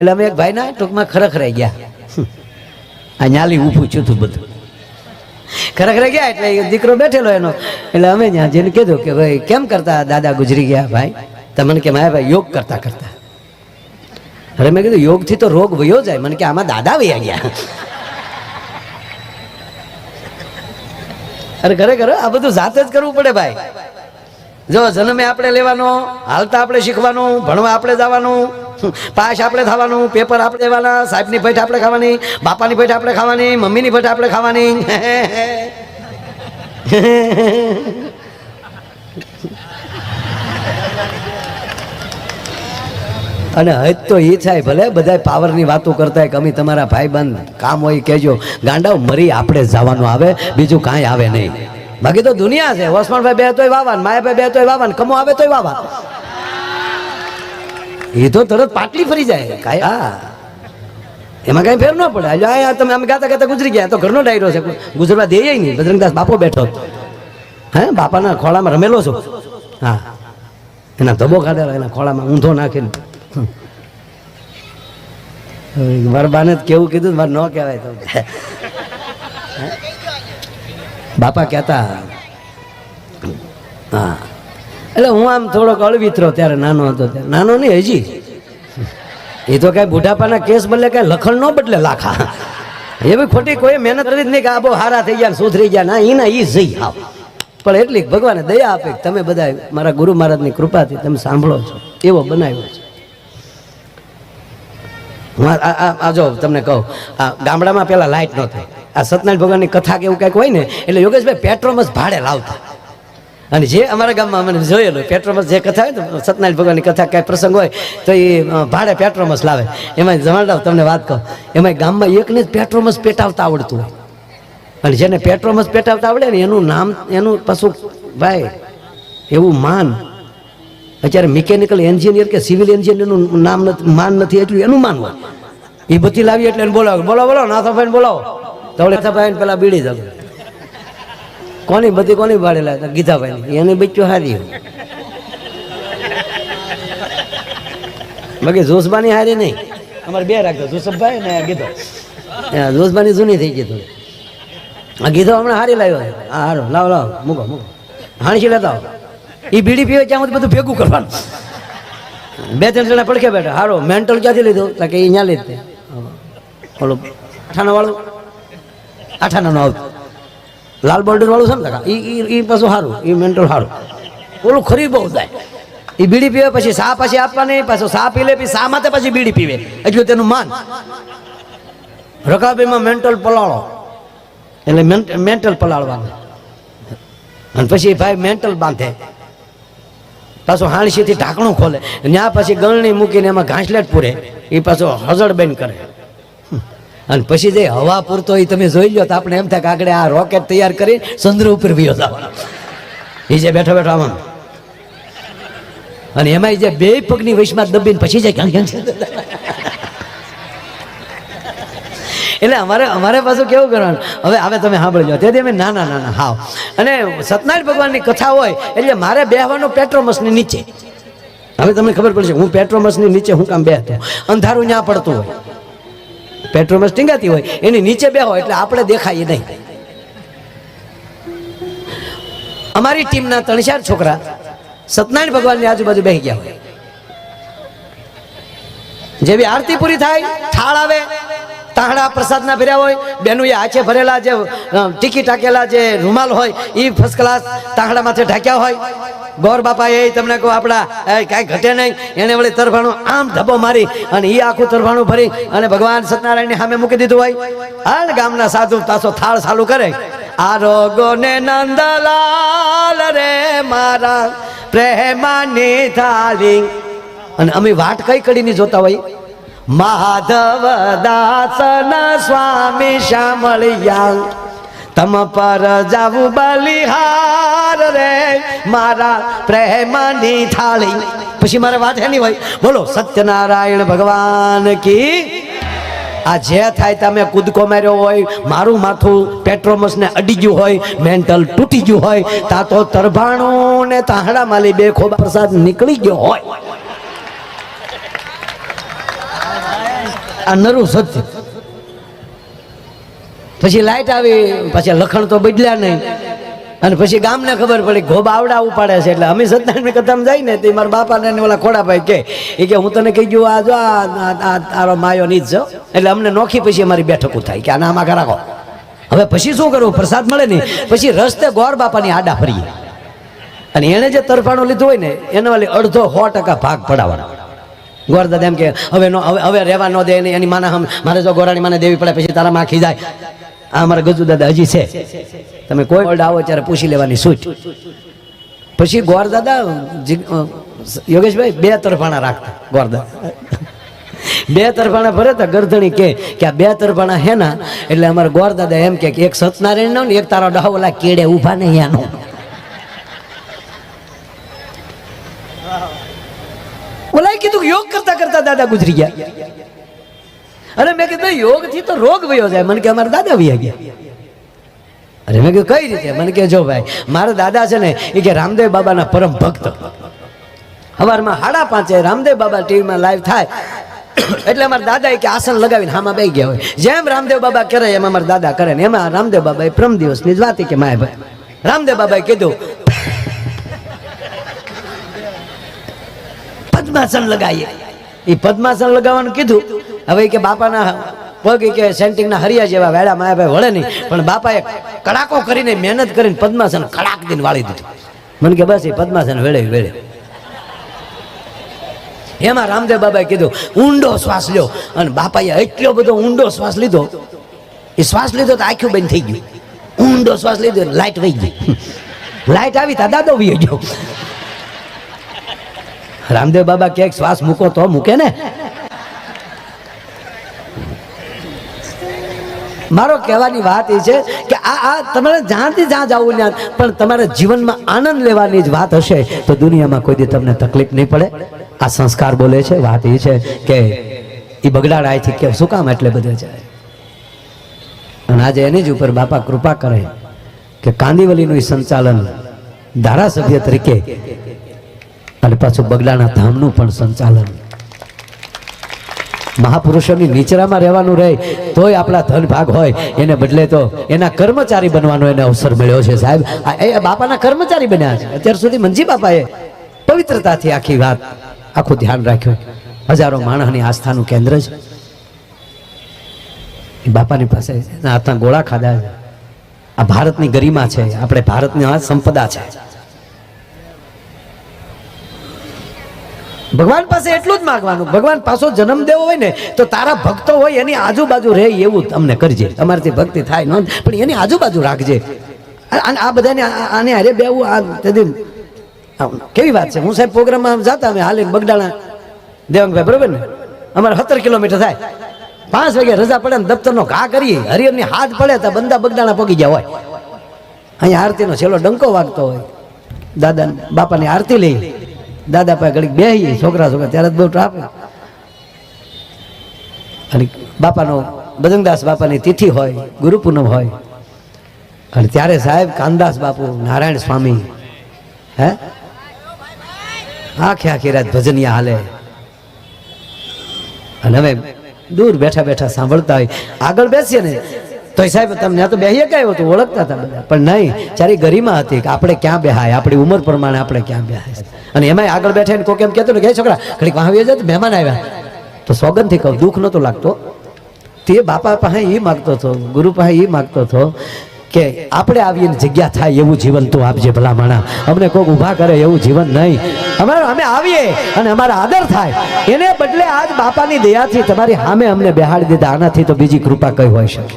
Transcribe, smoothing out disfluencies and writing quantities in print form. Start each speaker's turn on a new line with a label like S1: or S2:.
S1: એટલે અમે એક ભાઈ ના ટૂંકમાં ખરેખરાઈ ગયા. આ ન્યાલી ઊભું છું તું બધું ખરેખરે ગયા. એટલે દીકરો બેઠેલો એનો, એટલે અમે ત્યાં જઈને કીધું કે ભાઈ કેમ કરતા દાદા ગુજરી ગયા ભાઈ? તમને કે મારા ભાઈ યોગ કરતા કરતા. અરે મેં કીધું યોગ થી તો રોગ વયો જાય. મને કે આમાં દાદા વયા ગયા. અરે ખરેખર આ બધું જાતે જ કરવું પડે ભાઈ. જો જન્મે આપણે લેવાનો, હાલતા આપણે શીખવાનું, ભણવા આપણે જવાનું, પાસ આપણે થવાનું, પેપર આપણે દેવાના, સાહેબની ભેટ આપણે ખાવાની, બાપાની ભેટ આપણે ખાવાની, મમ્મીની ભેટ આપણે ખાવાની. અને હજ તો એ થાય ભલે બધા પાવરની વાતો કરતા હોય કે અમે તમારા ભાઈબંધ કામ હોય કહેજો. ગાંડાઓ મરી આપણે જવાનું આવે, બીજું કાંઈ આવે નહીં. બાકી તો દુનિયા છે. વસમણભાઈ બે તોય વાવાન, માયાભાઈ બે તોય વાવાન, કમો આવે તોય વાવા. એ તો તરત પાટલી ફરી જાય કાંઈ. હા, એમાં કાંઈ ફેર ન પડે. આ તમે અમે ગાતા ગાતા ગુજરી ગયા તો ઘરનો ડાયરો છે, ગુજરવા દે નહીં. બજરંગદાસ બાપો બેઠો, હે બાપાના ખોળામાં રમેલો છો. હા, એના ધબો ખાધેલા, એના ખોળામાં ઊંધો નાખીને. વરબાને કેવું કીધું મારે ન કહેવાય તો. બાપા કહેતા. હા, એટલે હું આમ થોડોક અળવિતરો ત્યારે નાનો હતો. ત્યારે નાનો નહીં હજી. એ તો કઈ બુઢાપાના કેસ બદલે કઈ લખણ ન બદલે લાખા. એ બી ખોટી કોઈ મહેનત કરી જ નહીં કે આ બહુ હારા થઈ ગયા, સુધરી ગયા. ના, એના ઈ જઈ આવ. પણ એટલી ભગવાને દયા આપે કે તમે બધા મારા ગુરુ મહારાજની કૃપાથી તમે સાંભળો છો, એવો બનાવ્યો છે. આ જો તમને કહું, આ ગામડામાં પેલા લાઇટ ન થાય. આ સત્યનારાયણ ભગવાનની કથા કે એવું કંઈક હોય ને, એટલે યોગેશભાઈ પેટ્રોમસ ભાડે લાવતા. અને જે અમારા ગામમાં મને જોયેલું પેટ્રોમસ જે કથા હોય ને, સત્યનારાયણ ભગવાનની કથા કાંઈ પ્રસંગ હોય તો એ ભાડે પેટ્રોમસ લાવે. એમાં જમાડતા તમને વાત કહું, એમાં ગામમાં એકને જ પેટ્રોમસ પેટાવતા આવડતું હોય. અને જેને પેટ્રોમસ પેટાવતા આવડે ને એનું નામ, એનું પાછું ભાઈ એવું માન. અત્યારે મિકેનિકલ એન્જિનિયર કે સિવિલ એન્જિનિયરનું નામ નથી, માન નથી, એટલું એનું માન હોય. એ બધી લાવી એટલે બોલાવો, બોલો બોલો નાથાભાઈ બોલાવો. તો નાથાભાઈ પેલા બીડી દો. કોની બધી કોની ભાડેલા? ગીધાભાઈ. એની બચ્ચું હારી હોય, બાકી જોશબાની હારી નહીં. અમારે બે રાખતો, જોસફભાઈ ને ગીધો. જોશબાની જૂની થઈ ગઈ. આ ગીધો હમણાં હારી લાવ્યો. હા હારો, લાવો લાવો, મૂકો મૂકો, હાણસી લેતા આવો. એ બીડી પીવે ત્યાં બધું ભેગું કરવાનું. બે ત્રણ જણા પડખે બેઠા. હારો મેન્ટલ ક્યાંથી લીધું? કે અહીંયા લીધે ઓલું આઠાના વાળું, આઠાના આવતું લાલ બોર્ડર વાળું છે ને, એ પાછું સારું, એ મેન્ટલ સારું. ઓલું ખરી બહુ થાય. એ બીડી પીવે પછી સા પછી આપવાની, પાછું સા પી લે, પછી સા માટે પછી બીડી પીવે, એટલું તેનું માન. રકાબીમાં મેન્ટલ પલાળો, એટલે મેન્ટલ પલાળવાનું. અને પછી ભાઈ મેન્ટલ બાંધે, પાછું હાણસીથી ઢાંકણું ખોલે, ત્યાં પછી ગળણી મૂકીને એમાં ઘાસલેટ પૂરે, એ પાછો હજળ બેન કરે. અને પછી જે હવા પૂરતો એ તમે જોઈ લો તો આપણે એમ થાય કે આગળ આ રોકેટ તૈયાર કરી ચંદ્ર ઉપર વિયો જવાનો. એ જે બેઠો બેઠો આમાં, અને એમાં જે બે પગની વૈશમાં દબીને પછી જાય ક્યાં ક્યાં. એટલે અમારે પાછું કેવું કરવાનું, હવે તમે સાંભળજો. તેથી અમે નાના નાના હાવ. અને સત્યનારાયણ ભગવાનની કથા હોય એટલે મારે બેહવાનું પેટ્રોમસની નીચે. હવે તમને ખબર પડશે હું પેટ્રોમસની નીચે હું કામ બેહતો. અંધારું ત્યાં પડતું હોય, પેટ્રોમસ ટીંગાતી હોય, એની નીચે બેહો એટલે આપણે દેખાય નહીં. અમારી ટીમના 3-4 છોકરા સત્યનારાયણ ભગવાનની આજુબાજુ બેસી ગયા હોય. જેવી આરતી પૂરી થાય, થાળ આવે, તાહડા પ્રસાદના ભર્યા હોય, બેનું એ હાથે ભરેલા જે ટીકી ટાકેલા જે રૂમાલ હોય એ ફર્સ્ટ ક્લાસ તાહડા માથે ઢાંક્યા હોય. ગોર બાપા એ તમને કહું આપણા કાંઈ ઘટે નહીં, એને વળી તરફાણું આમ ધબ્બો મારી અને એ આખું તરફાણું ભરી અને ભગવાન સત્યનારાયણની સામે મૂકી દીધું હોય. હાલ ગામના સાધુ પાછો થાળ ચાલુ કરે. આરોગો ને નંદલાલ રે મારા પ્રેમાની થાળી. અને અમે વાટ કઈ કડીની જોતા હોય, માધવ દાસન સ્વામી શામળિયા તમ પર જાવું બલિહાર રે મારા પ્રેમની થાળી. પછી મારે વાત એની હોય, બોલો સત્યનારાયણ ભગવાન કી. આ જે થાય તમે કૂદકો માર્યો હોય, મારું માથું પેટ્રોમસને અડી ગયું હોય, મેન્ટલ તૂટી ગયું હોય, તા તો તરભાણું ને તાહડા માલી બે ખોબા પ્રસાદ નીકળી ગયો હોય. આ નરું સત્ય. પછી લાઈટ આવી, પછી લખણ તો બદલ્યા નહીં, અને પછી ગામને ખબર પડી ઘોબ આવડા ઉપાડે છે. એટલે અમે સત્યનારાયણ કથામાં જાય ને તે મારા બાપાને ઓલા ખોડાભાઈ કે હું તને કહી ગયું આ જો આરો માયો નીચ છો. એટલે અમને નોખી પછી અમારી બેઠકો થાય કે આના આમાં રાખો. હવે પછી શું કરવું, પ્રસાદ મળે નહીં. પછી રસ્તે ગોર બાપાની આડા ફરીએ, અને એને જે તરફાણું લીધું હોય ને એને વાલી અડધો 100% ભાગ પડાવવાનો. ગોર દાદા એમ કે હવે રહેવા ન દે, એની માના મારે જો ગોરાણી માને દેવી પડે પછી તારા માખી જાય. આ અમારા ગજુ દાદા હજી છે, તમે કોઈ ઓર્ડ આવો ત્યારે પૂછી લેવાની છૂટ. પછી ગોર દાદા યોગેશભાઈ 2 તરફાણા રાખતા. ગોર દાદા 2 તરફાણા ભરે તો ગરધણી કે આ 2 તરફાણા હે ના, એટલે અમારા ગોર દાદા એમ કે એક સત્યનારાયણ નો ને એક તારો ડહોલા કેડે ઉભા નહીં એનો. ઓલાએ કીધું યોગ કરતા કરતા દાદા ગુજરી ગયા. અને મેં કીધું યોગ થી તો રોગ વયો જાય. મને કે અમારા દાદા વયા ગયા. અરે મેં કીધું કઈ રીતે? મને કે જો ભાઈ મારા દાદા છે ને એ કે રામદેવ બાબાના પરમ ભક્ત. સવારમાં 5:30 રામદેવ બાબા ટીવીમાં લાઈવ થાય એટલે અમારા દાદા કે આસન લગાવીને હામાં બેસી ગયા હોય. જેમ રામદેવ બાબા કરે એમ અમારા દાદા કરે ને. એમાં રામદેવ બાબા પ્રમ દિવસની જ વાત કે માય ભાઈ રામદેવ બાબાએ કીધું પદ્માસન લગાવીએ. એ પદ્માસન લગાવવાનું કીધું. હવે કે બાપાના પગ કે સેન્ટિંગના હરિયા જેવા વેળા માયાભાઈ વળે નહીં, પણ બાપાએ કડાકો કરીને મહેનત કરીને પદ્માસન કડાક દીને વાળી દીધું. મને કે બસ એ પદ્માસન વેળે. એમાં રામદેવ બાબાએ કીધું ઊંડો શ્વાસ લ્યો. અને બાપાએ એટલો બધો ઊંડો શ્વાસ લીધો, એ શ્વાસ લીધો તો આખું બંધ થઈ ગયું. ઊંડો શ્વાસ લીધો લાઈટ વહી ગઈ. લાઈટ આવી તા દાદો વહી ગયો. રામદેવ બાબા કે શ્વાસ મૂકો તો મૂકે ને. મારો કહેવાની વાત એ છે કે આ તમારે જ્યાંથી જ્યાં જવું ત્યાં, પણ તમારે જીવનમાં આનંદ લેવાની જ વાત હશે તો દુનિયામાં કોઈ દી તમને તકલીફ નહીં પડે. આ સંસ્કાર બોલે છે. વાત એ છે કે એ બગડાડ આયથી કે શું કામ એટલે બધે જાય. અને આજે એની જ ઉપર બાપા કૃપા કરે કે કાંદીવલીનું સંચાલન ધારાસભ્ય તરીકે અને પાછું બગડાના ધામનું પણ સંચાલન. મહાપુરુષોની નીચરામાં રહેવાનું રહે તોય આપણા ધન ભાગ હોય, એને બદલે તો એના કર્મચારી બનવાનો એને અવસર મળ્યો છે. સાહેબ એ બાપાના કર્મચારી બન્યા છે. અત્યાર સુધી મંજી બાપાએ પવિત્રતાથી આખી વાત આખું ધ્યાન રાખ્યું. હજારો માણસની આસ્થાનું કેન્દ્ર છે. એ બાપાની પાસે હાથના ગોળા ખાધા છે. આ ભારતની ગરિમા છે, આપણે ભારતની આ સંપદા છે. ભગવાન પાસે એટલું જ માંગવાનું, ભગવાન પાછો જન્મ દેવો હોય ને તો તારા ભક્તો હોય એની આજુબાજુ રહે એવું તમને કરજે. અમારથી ભક્તિ થાય ન પણ એની આજુબાજુ રાખજે. આ બધાને આને અરે બેવું આ કેવી વાત છે. હું સાહેબ પ્રોગ્રામમાં જતા અમે હાલે બગડાણા દેવાંગભાઈ બરોબર ને, અમારે 17 કિલોમીટર થાય. 5 વાગે રજા પડે ને દફતરનો ઘા કરીએ, હરિયરની હાથ પડે તો બંદા બગડાણા પગી ગયા હોય. અહીંયા આરતીનો છેલ્લો ડંકો વાગતો હોય, દાદા બાપાની આરતી લઈ દાદા પાસે ઘડીક બેહીએ છોકરા ત્યારે જ બહુ ટ્રાફિક. અને બાપાનો બજરંગદાસ બાપાની તિથિ હોય, ગુરુ પૂનમ હોય, અને ત્યારે સાહેબ કાનદાસ બાપુ, નારાયણ સ્વામી આખી રાત ભજનિયા હાલે. અને હવે દૂર બેઠા બેઠા સાંભળતા હોય. આગળ બેસીએ ને તો સાહેબ તમને તો બેહીએ કઈ હતું ઓળખતા હતા બધા, પણ નહીં ચારી ગરિમા હતી કે આપણે ક્યાં બેહાય, આપણી ઉંમર પ્રમાણે આપણે ક્યાં બેહાય. અને એમાં આગળ બેઠા કોક એમ કહેતો ને કે છોકરા ઘડીક વાહ જાય મહેમાન આવ્યા તો સોગંદથી કહું દુઃખ નહોતો લાગતો. તે બાપા પાસે એ માગતો હતો, ગુરુ પાસે એ માગતો હતો કે આપણે આવીને જગ્યા થાય એવું જીવન તું આપજે ભલા માણા. અમને કોઈક ઊભા કરે એવું જીવન નહીં. અમે આવીએ અને અમારા આદર થાય એને બદલે આજ બાપાની દયાથી તમારી સામે અમને બેહાડી દીધા. આનાથી તો બીજી કૃપા કઈ હોય શકે.